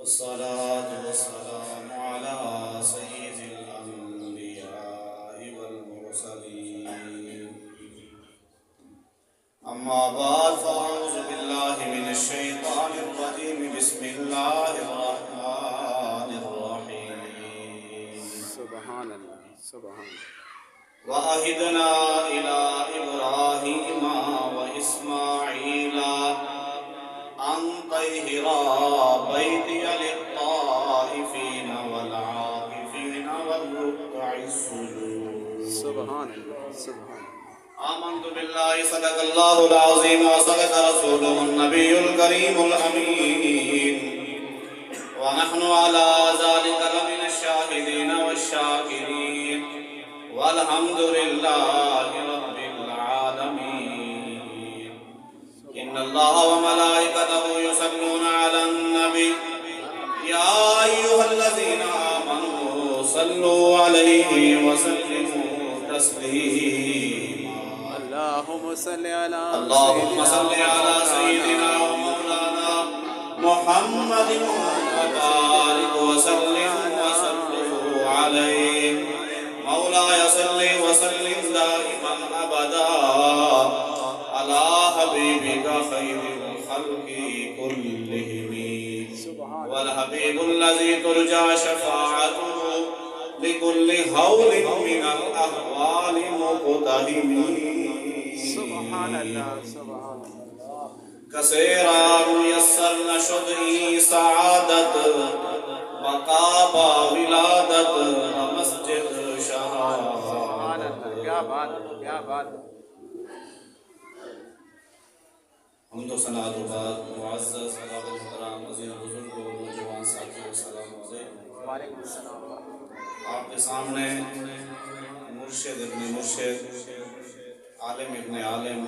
والصلاة والسلام على سيد الأنبياء والمرسلين. أما بعد فأعوذ بالله من الشيطان الرجيم. بسم الله الرحمن الرحيم. سبحان اللہ سبحان اللہ. وَعَهِدْنَا إِلَىٰ إِبْرَاهِيمَ وَإِسْمَاعِيلَ أَن طَهِّرَا بَيْتِيَ لِلطَّائِفِينَ وَالْعَاكِفِينَ وَالرُّكَّعِ السُّجُودِ. سبحان اللہ سبحان اللہ. آمنت بالله صدق الله العظيم وصدق رسوله النبي الكريم الأمين ونحن على ذلك لمن الشاهدين والشاكرين والحمد لله رب العالمين. إن الله وملائكته يصلون على النبي يا أيها الذين آمنوا صلوا عليه وسلموا تسليما. اللهم صل على سيدنا ومولانا محمد وبارك وسلم وصلوا عليه. مولاي صل وسلم دائما أبدا على حبيبك خير الخلق كلهم والحبيب الذي ترجى شفاعته لكل هول من الأهوال مقتهم. سبحان اللہ سبحان اللہ. کثیرا میسر نشدی سعادت مقابہ ولادت مسجد شہادت. سبحان اللہ. کیا بات کیا بات. حمد و ثنا و بعد معزز حضرات محترم عزیز بزرگوں نوجوان ساتھیوں السلام علیکم. وعلیکم السلام. آپ کے سامنے مرشد ابن مرشد عالم ابن عالم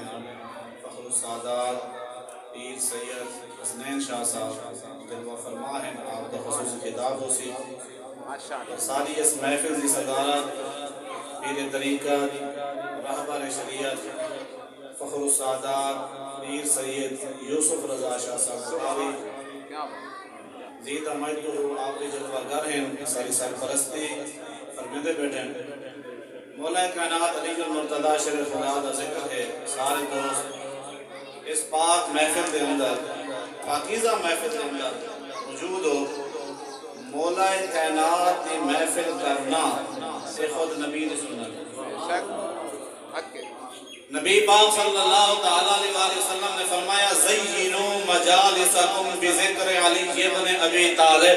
فخر السادات پیر سید حسنین شاہ صاحب دل و فرما ہیں. آپ کا خصوصی خطاب ہو سی اور ساری اس محفل کی صدارت پیر طریقت رہبر شریعت فخر السادات پیر سید یوسف رضا شاہ صاحب قاری زید احمد تو آپ کے جلوہ گر ہیں. ساری سرپرستی فرمیدے بیٹھے ہیں. مولا کائنات علی المرتضی شریف خدا کا ذکر ہے. سارے دوست اس پاک محفل کے اندر پاکیزہ محفل کے اندر موجود ہو. مولا کائنات کی محفل کرنا سے خود نبی نے سنا. نبی پاک صلی اللہ تعالیٰ علیہ وسلم نے فرمایا زینو مجالسکم بذکر علی ابن ابی طالب.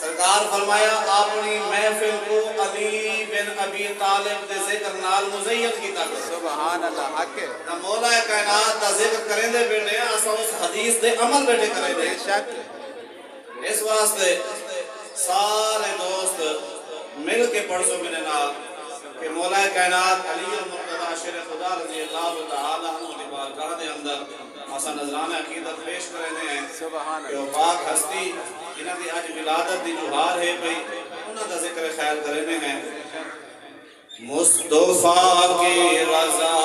سرکار فرمایا اپنی محفل کو علی بن ابی طالب دے ذکر نال مزین کیتا کرو. سبحان اللہ. حق ہے. مولا کائنات دا ذکر کریں دے بیٹے اساں اس حدیث دے عمل بیٹے کریں دے. اس واسطے سارے دوست مل کے پڑھو میرے نال کہ مولا کائنات علی المرتضی شیر خدا رضی اللہ تعالی عنہ کی بارگاہ دے اندر اساں نذرانہ عقیدت پیش کرے ہیں کہ وہ پاک ہستی جنہاں دی اج ولادت دی جوہار ہے بھئی انہاں دا ذکر خیر کرے ہیں. مصطفیٰ کی رضا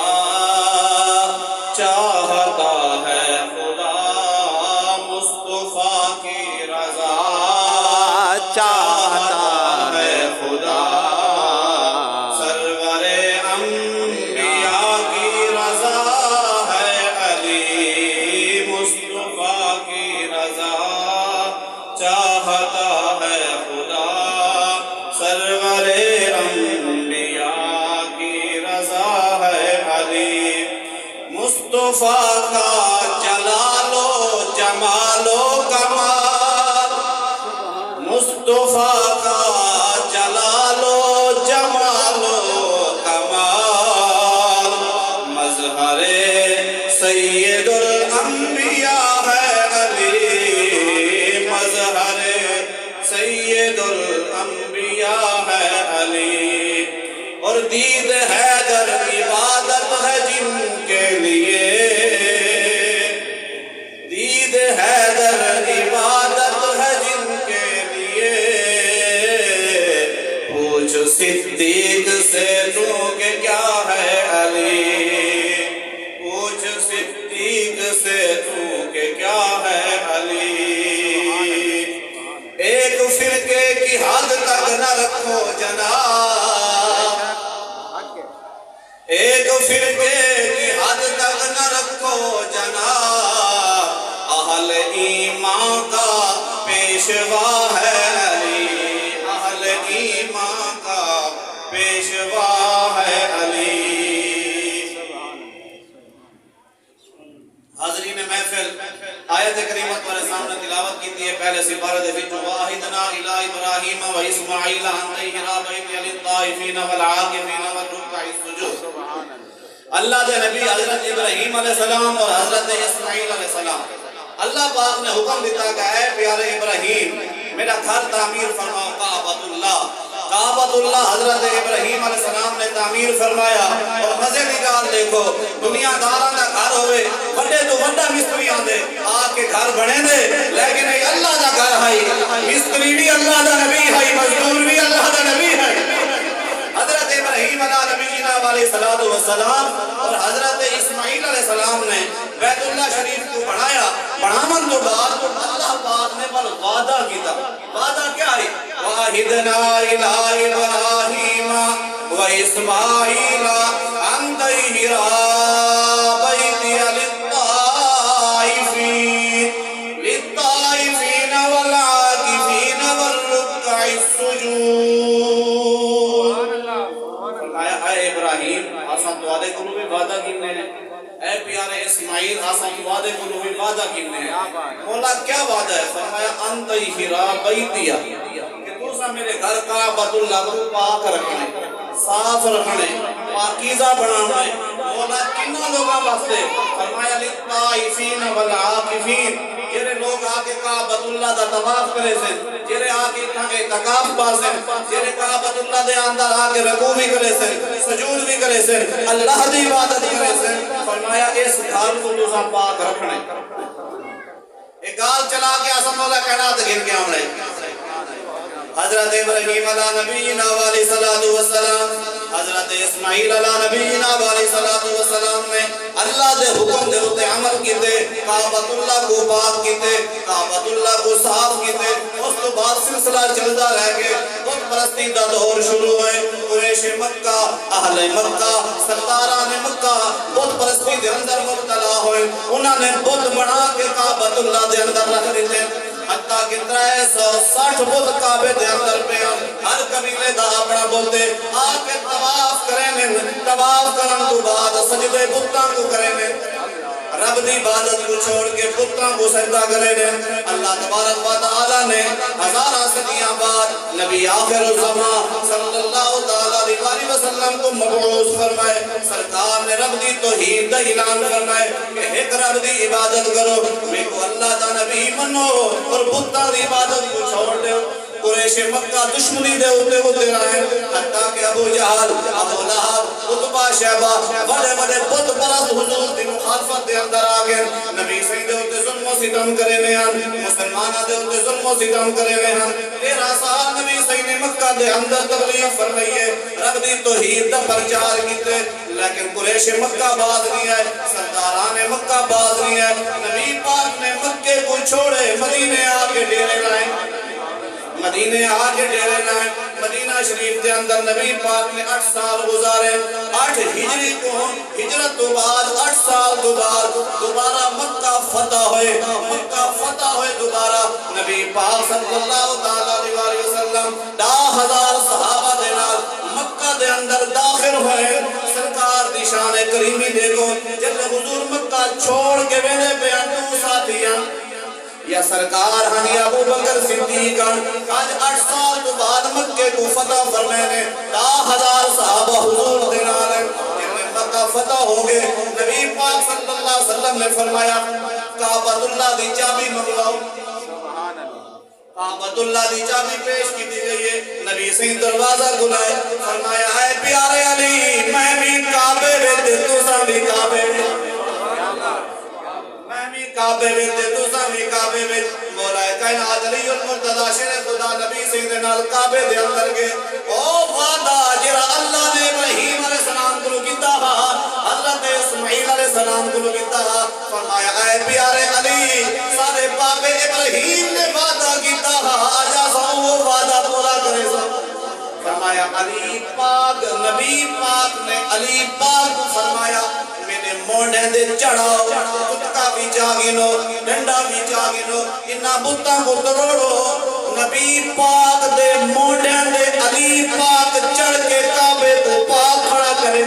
چاہتا ہے خدا مصطفیٰ کی رضا چاہتا ہے خدا سرور انبیاء کی رضا ہے علی مصطفیٰ کی رضا چاہتا ہے خدا سرور انبیاء کی رضا ہے علی مصطفیٰ کا جلال و جمال و کمال مصطفیٰ کا جلال و جمال و کمال مظہر سید الانبیاء ہے علی مظہر سید الانبیاء ہے علی. اور دید حیدر عبادت ہے جن کے لیے دید حیدر عبادت ہے جن کے لیے. پوچھ صدیق سے تو کہ کیا ہے علی پوچھ صدیق سے تو کہ کیا ہے علی تک نہ رکھو جناب، آگے ایک فرقے کی حد تک نہ رکھو جناب، اہل ایمان کا پیشوا ہے علی، اہل ایمان کا پیشوا ہے علی۔ حاضرین محفل، آیت کریمہ تمہارے سامنے تلاوت کی ہے پہلے سپارہ دے وچ واحدنا الی ابراہیم و اسماعیل ان طہرا بیتی للطائفین والعاکفین والرکع السجود۔ اللہ دے نبی حضرت ابراہیم علیہ السلام اور حضرت اسماعیل علیہ السلام، اللہ پاک نے حکم دیتا کہ اے پیارے ابراہیم میرا گھر تعمیر فرماؤ کعبۃ اللہ۔ کعبۃ اللہ حضرت ابراہیم علیہ السلام نے تعمیر فرمایا۔ اور مزے کی گال دیکھو، دنیا داراں دا گھر ہوئے بڑے تو بڑا مستری آندے آ کے گھر بنے دے، لیکن یہ اللہ دا گھر ہے، مستری بھی اللہ دا نبی ہے، مزدور بھی اللہ دا نبی ہے۔ حضرت ابراہیم علیہ السلام اور حضرت اسماعیل علیہ السلام نے بیت اللہ شریف کو بڑھایا، بڑھامن تو بعد اللہ پاک نے پر وعدہ کیتا۔ وعدہ کیا ہے؟ واحدنا الی ابراہیم و اسماعیل ان طہرا بیتی للطائفین والعاکفین والرکع السجود۔ اے ابراہیم آسان تو وعدے کرو بھی وعدہ کینے ہیں، اے پیارے اسماعیل آسان تو وعدے کرو بھی وعدہ کینے ہیں۔ مولا کیا وعدہ ہے؟ فرمایا انت ہرا بیتیا، کہ تو سا میرے گھر کعبۃ اللہ کو پاک رکھنے، صاف رکھنے، پاکیزہ بنانے۔ مولا کنہ لوگاں واسطے؟ فرمایا للطائفین والعاکفین، جیرے لوگ آکے کعبۃ اللہ دا طواف کرے سے، جیرے آکے اعتکاف پاسے، جیرے کعبۃ اللہ دے اندر آکے رکوع بھی کرے سے، سجود بھی کرے سے، اللہ دی عبادت کرے سے۔ فرمایا اس گھر کو تساں پاک رکھنے۔ ایک گال چلا کے آسان مولا کائنات گھن کے آمنے۔ حضرت ابراہیم علیہ نبینا علیہ السلام، حضرت اسماعیل علیہ نبینا علیہ السلام نے اللہ دے حکم دے اتے عمل کیتے، کعبۃ اللہ کو پاک کیتے، کعبۃ اللہ کو صاف کیتے۔ اس تو بعد سلسلہ چلتا رہ کے بت پرستی دا دور شروع ہوئے۔ قریش مکہ، اہل مکہ، سرداران مکہ بت پرستی دے اندر مبتلا ہوئے۔ انہوں نے بت بنا کے کعبۃ اللہ دے اندر رکھ دیتے، حتیٰ کہ 360 بت کعبے دے اندر پہ ہر قبیلے دا اپنا بولتے آ کے طواف کریں، طواف کرن تو بعد سجدے بتاں کو کریں، رب دی عبادت کو چھوڑ کے بتاں کو سجدہ کریں۔ اللہ تبارک و تعالی نے ہزارہ صدیاں بعد نبی آخر الزمان صلی اللہ علیہ وسلم کو مبعوث فرمائے۔ سرکار نے رب دی توحید دا اعلان فرمائے کہ ایک رب دی عبادت کرو، میں کو اللہ دا نبی منو اور بتاں دی عبادت کو چھوڑ دو۔ قریش مکہ دشمنی دے ہوتے رہے، حتیٰ کہ ابو جہل، ابو لہب، عتبہ، شیبہ بڑے بڑے بت پرست حضور دی مخالفت دے اندر آگئے۔ نبی صحیح دے ہوتے ظلم و ستم کرے میں ہن، مسلمانہ دے ہوتے ظلم و ستم کرے میں ہن۔ 13 سال نبی صحیح نے مکہ دے اندر تبلیغ فرمائیے، رب دی توحید دا پرچار کیتے، لیکن قریش مکہ باز نہیں ہے، سرداران مکہ باز نہیں ہے۔ نبی پاک نے مکے کو چھوڑے، مدینے آگے ڈیرے لائیں، مدینے آگے ڈیرے لائیں۔ مدینہ شریف کے اندر نبی پاک نے 8 سال گزارے۔ 8 ہجری کو ہجرت تو بعد 8 سال دوبارہ مکہ فتح ہوئے، مکہ فتح ہوئے دوبارہ۔ نبی پاک صلی اللہ علیہ وسلم 10,000 صحابہ دے نال مکہ دے اندر داخل ہوئے۔ سرکار دی شان کریمی دیکھو، جب حضور مکہ چھوڑ کے وینے بیانو ساتھیاں یا سرکار ہنی ابو بکر صدیق آج 8 سال تو بعد مکے کو فتح فرمائے، 10,000 صحابہ حضور دے نال مکہ فتح ہو گئے۔ نبی پاک صلی اللہ علیہ وسلم نے فرمایا کعبۃ اللہ دی چابی منگواؤ۔ کعبۃ اللہ دی چابی پیش کی دی گئی ہے۔ نبی سے دروازہ کھلائے، فرمایا اے پیارے علی میں بھی کعبے وچ تو سا بھی کعبے کعبے وچ تو سامی کعبے وچ۔ مولا کائنات علی المرتضی شیر خدا نبی سید نال کعبے دے اندر گئے۔ او وعدہ جڑا اللہ نے ابراہیم علیہ السلام کو کیتا، حضرت اسماعیل علیہ السلام کو کیتا، فرمایا اے پیارے علی سارے باپ ابراہیم نے وعدہ کیتا، آجا سا وہ وعدہ پورا کرے سا۔ فرمایا علی پاک نبی پاک نے علی پاک کو فرمایا میرے موڑے دے چڑھاؤ کتا بھی جاگینو ڈنڈا بھی جاگینو انہا بتاں کو توڑو نبی پاک دے موڑے دے علی پاک چڑھ کے کعبے کو پاک کھڑا کریں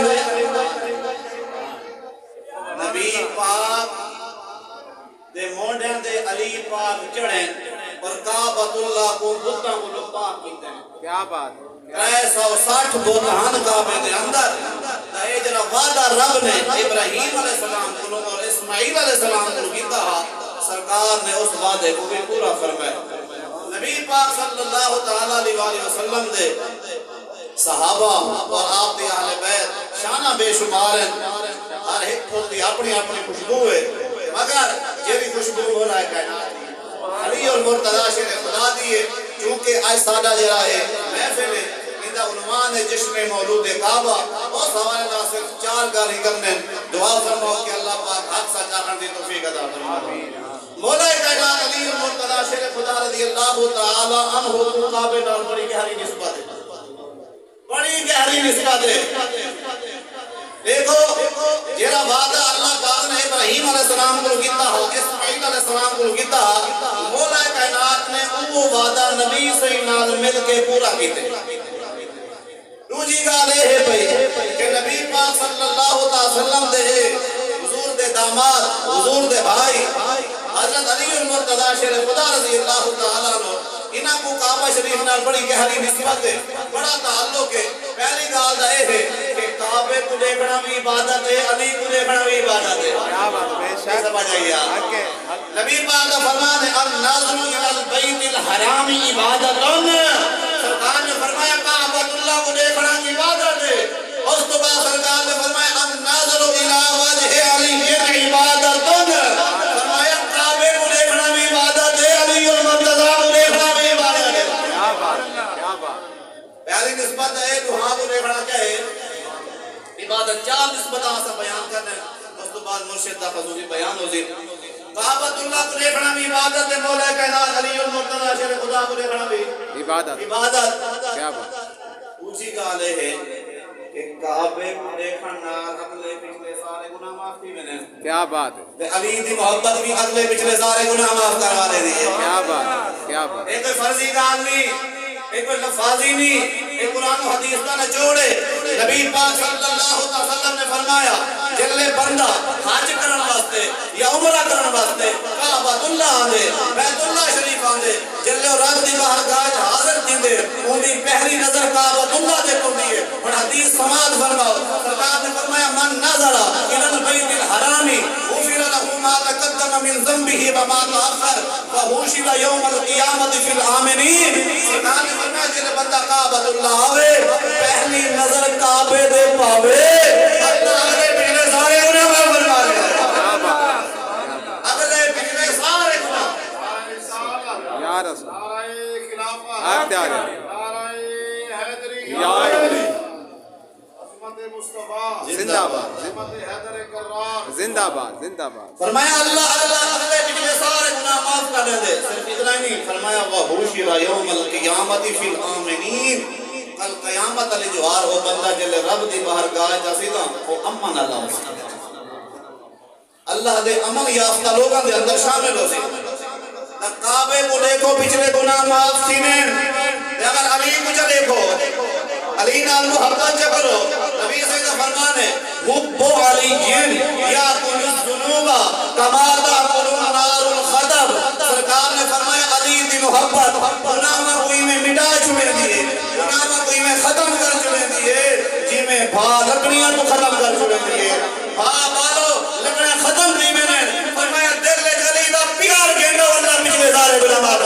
نبی پاک دے موڑے دے علی پاک چڑھیں اور کعبۃ اللہ کو بتاں کو پاک کیتے ہیں کیا بات 360 بتان کعبے دے اندر اے جڑا وعدہ رب نے ابراہیم علیہ السلام کو اور اسماعیل علیہ السلام کو کیتا سرکار نے اس وعدے کو بھی پورا فرمایا نبی پاک صلی اللہ تعالی علیہ وسلم دے صحابہ اور آپ دی اہل بیت شانہ بے شمار ہیں ہر ایک پھول دی اپنی اپنی خوشبو ہے مگر یہ بھی خوشبو مولا کائنات علی اور مرتضی شیر خدا دیے چونکہ آج سادہ جرا ہے محفل ہے اندہ عنوان ہے جشن مولود کعبہ اور سوال اللہ صرف 4 گالی کرنے دعا فرماؤ کہ اللہ پاک حق سچا کرنے توفیق عطا فرمائے مولا کائنات علی اور مرتضی شیر خدا رضی اللہ تعالی عنہ کو کعبے نال بڑی گہری نسبت ہے بڑی گہری نسبت ہے دیکھو جیرا وعدہ اللہ پاک نے ابراہیم علیہ السلام کو کیتا اسماعیل علیہ السلام کو کیتا مولا کائنات نے وہ وعدہ نبی سے نال مل کے پورا کیتے دوجی گل یہ ہے بھائی کہ نبی پاک صلی اللہ علیہ وسلم دے حضور دے داماد حضور دے بھائی حضرت علی المرتضی شیر خدا رضی اللہ تعالیٰ عنہ انہاں کو کعبہ شریف نال بڑی گہری نسبت ہے بڑا تعلق ہے پہلی گل دا یہ ہے کہ کعبے کو دیکھنا بھی عبادت ہے علی کو دیکھنا بھی عبادت ہے کیا بات بے شک سمجھ آئی نبی پاک کا فرمان ہے الناظر الی البیت الحرام عبادت سرکار نے فرمایا کعبۃ اللہ کو دیکھنا عبادت ہے اس تو بعد سرکار نے فرمایا الناظر الی وجہ علی عبادت فرمایا کعبے کو دیکھنا بھی عبادت ہے علی اور مرتضی کو دیکھنا بھی عبادت ہے کیا بات پہلی نسبت ہے دعا کو دیکھنا کیا ہے عبادت 4 نسبتاں سے بیان کرنا ہے اس تو بعد مرشد دا حضوری بیان ہو جی کعبۃ اللہ کو دیکھنا بھی عبادت ہے مولا کائنات علی اور مرتضی شیر خدا کو دیکھنا بھی عبادت کیا بات اونچی گل ہے کہ کعبے کو دیکھنا اگلے پچھلے سارے گناہ معاف کی میں کیا بات تے علی دی محبت بھی اگلے پچھلے سارے گناہ معاف کروا دے دی ہے کیا بات ایک کوئی فرضی گل نہیں ایک کوئی لفاظی نہیں ایک قرآن و حدیث کا نچوڑے نبی پاک صلی اللہ علیہ وسلم نے فرمایا جلے بندہ حج کرن واسطے یا عمرہ کرن واسطے کعبۃ اللہ آندے بیت اللہ شریف آندے جلے رب دی بارگاہ حاضر تھیندے اون دی پہلی نظر کعبۃ اللہ تے پوندی ہے اور حدیث سماعت فرماؤ سرکار نے فرمایا من نظر الی البیت الحرام غفر له ما تقدم من ذنبه وما تاخر وحشر یوم القیامت فی الآمنین سرکار نے فرمایا جلے بندہ کعبۃ اللہ آوے پہلی نظر کعبے دے پاوے اگلے پچھلے سارے گناہ معاف فرما دے اگلے پچھلے سارے گناہ یا رسول آپ تیار ہیں یا علی زندہ باد زندہ باد زندہ باد فرمایا اللہ اگلے پچھلے سارے گناہ معاف کر دے صرف اتنا ہی نہیں فرمایا وحشر یوم القیامت فی الآمنین کل قیامت علی جوار ہو بندہ جلے رب دی بارگاہ جا سیدھا وہ امن اللہ دے امن یافتہ لوگاں دے اندر شامل ہو سی کعبے کو دیکھو پچھلے گناہ معاف سینے اگر علی کو چا دیکھو علی نال محبت چا کرو نبی سے کا فرمان ہے حب علی یا کل الذنوب کما تاکل نار الخدب سرکار نے فرمایا علی دی محبت گناہ کوئی میں مٹا چھوڑے دیئے گناہ کوئی میں ختم کر چھوڑے دیئے جی میں بھا لکڑیاں تو ختم کر چھوڑے دیئے بھا بالو لکڑیاں ختم نہیں میں نے فرمایا دل جلی دا پیار گینڈا اللہ پچھلے سارے گناہ معاف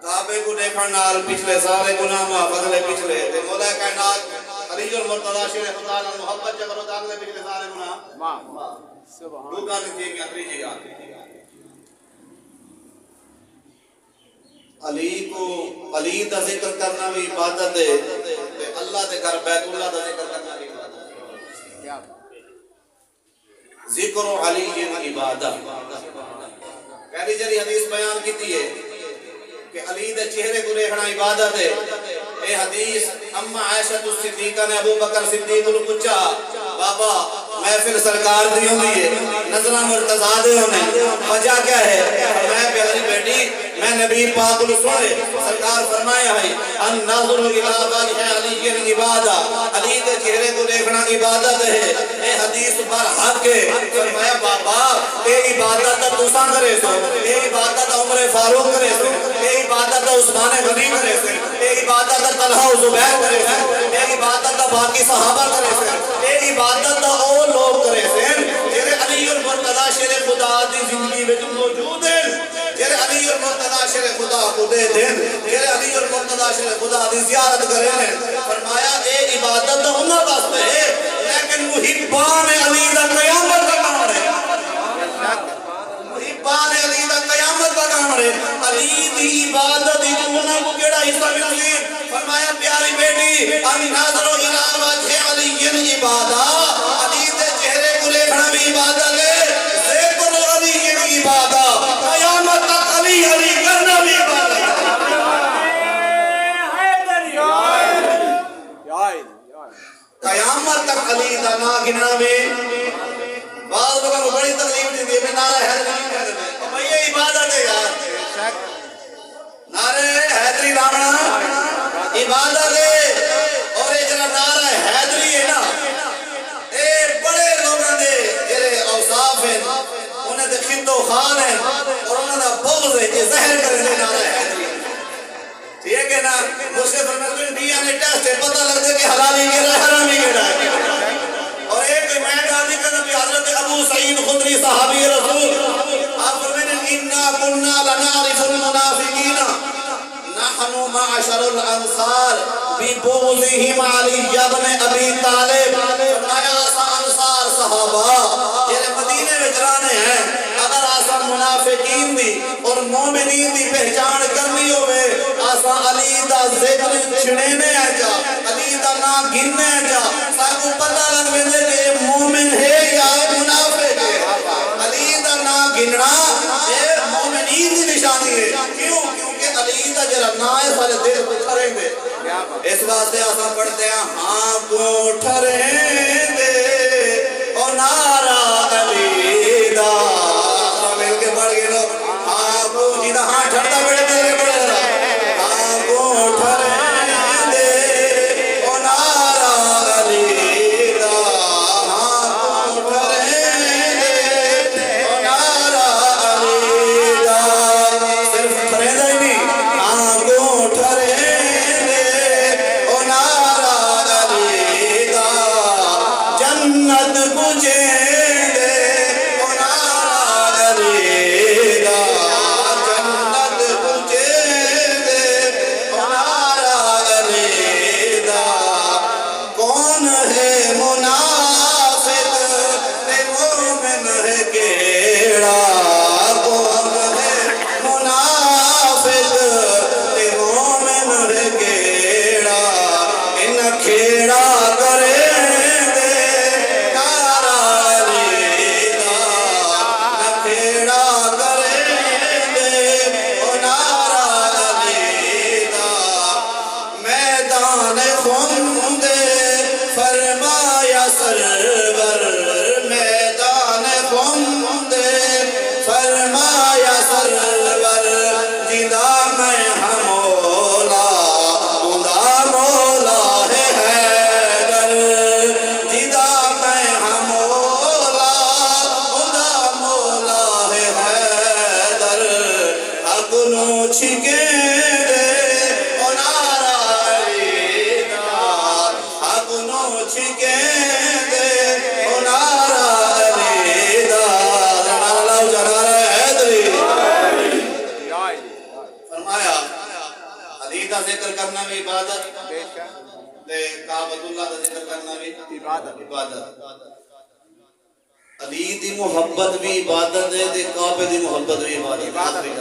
کعبے کو دیکھن نال پچھلے سارے گناہ معاف اگلے پچھلے تے مولا کائنات علی اور مرتضی شیر خدا نال محبت چ کرو تے اگلے پچھلے سارے گناہ معاف سبحان اللہ گل کی کہ تیجی گل علی کو علی دا ذکر کرنا بھی عبادت ہے تے اللہ دے گھر بیت اللہ دا ذکر کرنا بھی عبادت ہے ذکر علی عبادت پہلی جری حدیث بیان کیتی ہے کہ علی دے چہرے کو دیکھنا عبادت ہے. اے حدیث اما عائشہ الصدیقہ نے ابو بکر صدیق کو پوچھا بابا محفل سرکار دی ہوئی ہے نظرہ مرتضیٰ دے ہونے وجہ کیا ہے؟ میں پیاری بیٹی میں نبی پاک کو سنے سرکار فرمایا ہے ان ناظر الہ وجہ علی عبادہ علی دے چہرے کو دیکھنا عبادت ہے. اے حدیث پر حق ہے. فرمایا بابا اے عبادت تو سا کرے سو اے عبادت عمر فاروق کرے سو اے عبادت عثمان غنی کرے سو اے عبادت طلحہ و زبیر کرے سو اے عبادت باقی صحابہ کرے سو اے عبادت او لوگ کرے سو جیرے علی المرتضیٰ شیر خدا دی زندگی میں موجود ہیں جیرے علی المرتضیٰ شیر خدا کو دے دیں جیرے علی المرتضیٰ شیر خدا دی زیارت کرے ہیں. فرمایا اے عبادت انہاں واسطے ہے لیکن محبان علی دا قیامت کا کام ہے. محبان علی دا قیامت کا کام ہے. علی دی عبادت دی انہاں کو کیڑا حصہ ملتی. فرمایا پیاری بیٹی ان ناظر الہ وجہ علی عبادہ علی دے چہرے کو دیکھنا بھی عبادت ہے. ذکر علی عبادہ قیامت تک علی علی کرنا بھی عبادت ہے. قیامت تک علی دا نا گننا میں بعض لوگوں کو بڑی تکلیف دی میں نعرہ حیدری کہہ رہے ہیں بھئی یہ عبادت ہے یار. نعرہ حیدری رامنا عبادت ہے. اور یہ جنہا نعرہ حیدری ہے نا اے بڑے لوگوں نے جنہے اوصاف ہیں انہیں دے خند و خان ہیں اور انہیں دا بغض ہے کہ زہر کرنے نعرہ حیدری. ٹھیک ہے نا مجھ سے فرمائے دیا نے ٹیسٹ ہے پتہ لگ دے کہ حلالی کے رہا حرامی کے رہا. اور ایک میں گالی کا نبی حضرت ابو سعید خدری صحابی رسول آپ فرمائے اِنَّا كُنَّا لَنَعْرِفُ الْمُنَافِقِينَ نَحْنُ مَعَشَرُ الْأَنصَارِ بِبُغْضِهِمْ عَلِيَّ بْنِ أَبِي طَالِبٍ. فرمایا آسا انصار صحابہ یہ مدینے میں جرانے ہیں اگر آسا منافقین دی اور مومنین دی پہچان کرنی ہوئے آسا علی دا ذکر چھڑینے جا علی دا نام گننے جا ساکو پتہ لگ بندے کہ مومن ہے یا منافق ہے. علی دا نام گننا یہ مومنین دی نشانی ہے. کیوں؟ کیونکہ علی دا جرا نام ہے سارے دیر کو ٹھریں دے. اس واسطے آسا پڑھتے ہیں ہاں کو ٹھریں دے اور نعرہ علی دا مل کے پڑھ گئے لوگ ہاں کو جیدہ ہاں ٹھرتا بیڑے دے بڑے رہا ہاں کو ٹھریں دے اور نعرہ علی دا ہاں کو ٹھریں دے اور نعرہ علی دا صرف ٹھریں دے نہیں ہاں کو ٹھریں دے اور نعرہ علی دا جنت مجھے علی دی محبت بھی عبادت ہے تے کعبے دی محبت بھی عبادت ہے.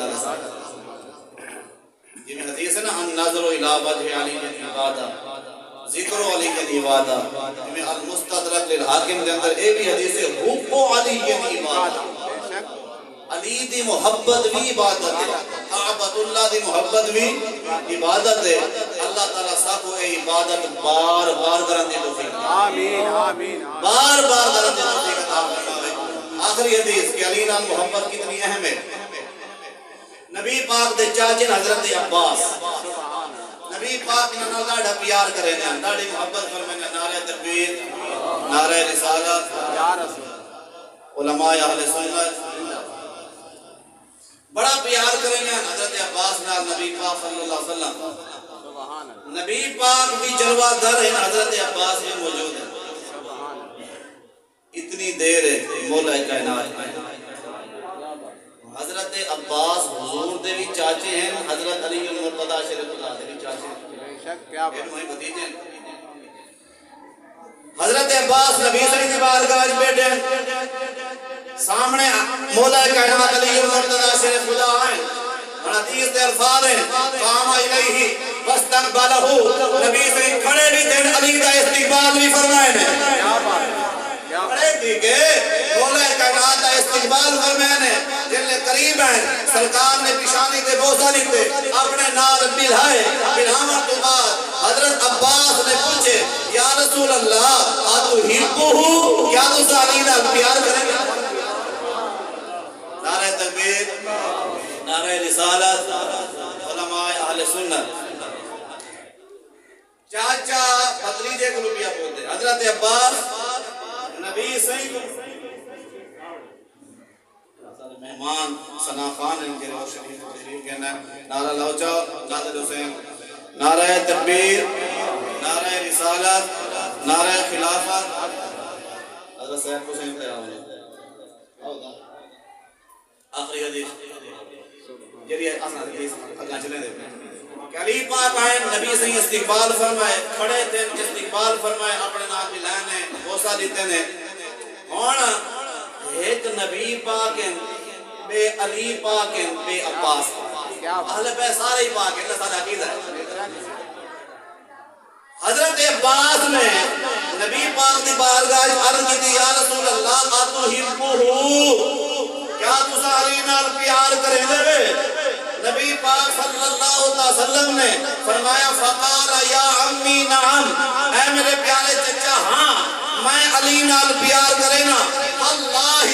جی میں حدیث ہے نا ان نظر الی وجہ علی عبادہ ذکر علی عبادہ میں المستدرک للحاکم کے اندر ایک بھی حدیث ہے حب علی عبادہ. علی دی محبت بھی عبادت ہے، کعبۃ اللہ دی محبت بھی عبادت ہے۔ اللہ تعالیٰ سب کو یہ عبادت بار بار کرن دی توفیق آمین آمین بار بار کرن دی توفیق عطا فرمائے۔ آخری حدیث کہ علی نال محبت کتنی اہم ہے۔ نبی پاک دے چاچے حضرت عباس نبی پاک نے ڈاڑا پیار کرے نے، ڈاڑی محبت فرمائے، نعرہ تکبیر، نعرہ رسالت، یا رسول علماء اہل سنت بڑا پیار کرے نے حضرت عباس نال نبی پاک صلی اللہ علیہ وسلم۔ سبحان اللہ نبی پاک بھی جلوہ گر ہیں، حضرت عباس بھی موجود ہیں۔ سبحان اللہ اتنی دیر ہے مولا کائنات میں حضرت عباس حضور دے بھی چاچے ہیں، حضرت علی المرتضی شریف اللہ دے بھی چاچے ہیں، بے شک کیا پھر بات وہی بھتیجے ہیں۔ حضرت عباس نبی صلی اللہ علیہ بارگاہ وچ بیٹھے ہیں، سامنے مولا کائنات علی المرتضی شریف اللہ ہیں، اور حدیث دے الفاظ ہیں قام الیہ واستقبلہ، نبی سے کھڑے بھی تھے، علی کا استقبال بھی فرمائے نے، کیا بات ہے کیا بات کھڑے تھی کہ مولا کائنات کا استقبال فرمائے نے، جن لے قریب ہیں سرکار نے پیشانی تے بوسہ لیتے اپنے نال ملائے، ملاون تو بعد حضرت عباس نے پوچھے یا رسول اللہ اتحبہ، کیا تو علی نال پیار کریں گے؟ نعرہ تکبیر، نعرہ رسالت، علماء اہل سنت۔ چاچا بھتیجے کو روپیہ بولتے حضرت عباس نبی صحیح مہمان ثنا خان ان کے روح شریف تشریف کہنا ہے، نعرہ لوچا، نعرہ حسین، نعرہ تکبیر، نعرہ رسالت، نعرہ خلافت۔ حضرت صاحب حسین تیار ہوئے آخری حدیث جریہ آسان حدیث اگاں چلیں دے کہ علی پاک آئے نبی سے استقبال فرمائے، کھڑے تھے استقبال فرمائے، اپنے نام ملانے بوسہ دیتے نے۔ ہونا ایک نبی پاک ہیں، بے علی پاک ہیں، بے عباس کیا بات اہل بیت سارے ہی پاک ہیں، اللہ سارا عقیدہ ہے۔ حضرت عباس نے نبی پاک دی بارگاہ عرض کی تھی یا رسول اللہ اتحبہ، کیا تسا علی نال پیار کریں دے؟ نبی پاک صلی اللہ علیہ وسلم نے فرمایا فقال یا عمی نعم، اے میرے پیارے چچا ہاں میں علی نال پیار کرے نا، اللہ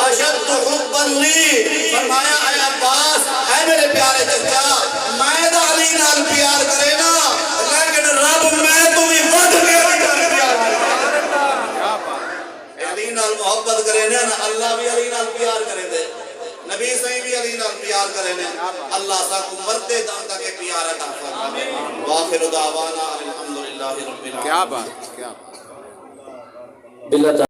اشد حبا لی، فرمایا اے عباس اے میرے پیارے چچا میں دا علی نال پیار کرے نا، لیکن رب میں تمہیں ود کے پیار علی نال محبت کرے نا، اللہ بھی علی نال پیار کرے دے، نبی صحیح بھی علی نال پیار کرے نے، اللہ ساکو مرتے دم تک پیار عطا فرمائے۔ وآخر دعوانا الحمدللہ رب العالمین۔ کیا بات کیا بات بلّہ